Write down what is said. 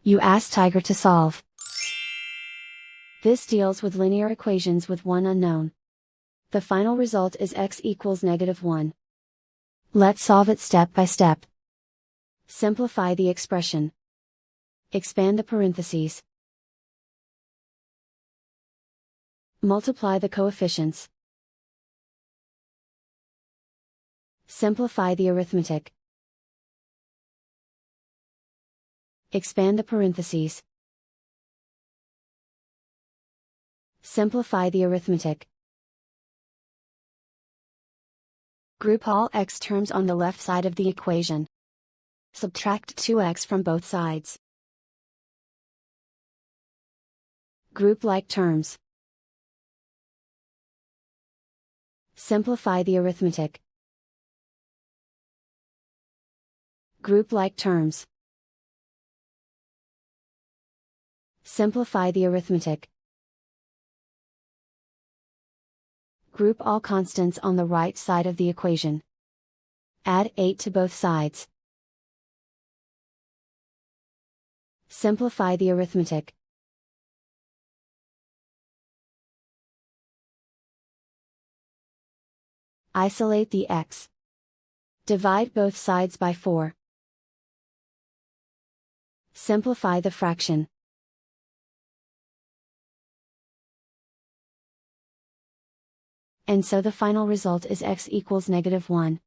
You ask Tiger to solve. This deals with linear equations with one unknown. The final result is x equals -1. Let's solve it step by step. Simplify the expression. Expand the parentheses. Multiply the coefficients. Simplify the arithmetic. Expand the parentheses. Simplify the arithmetic. Group all x terms on the left side of the equation. Subtract 2x from both sides. Group like terms. Simplify the arithmetic. Group like terms. Simplify the arithmetic. Group all constants on the right side of the equation. Add 8 to both sides. Simplify the arithmetic. Isolate the x. Divide both sides by 4. Simplify the fraction. And so the final result is x equals -1.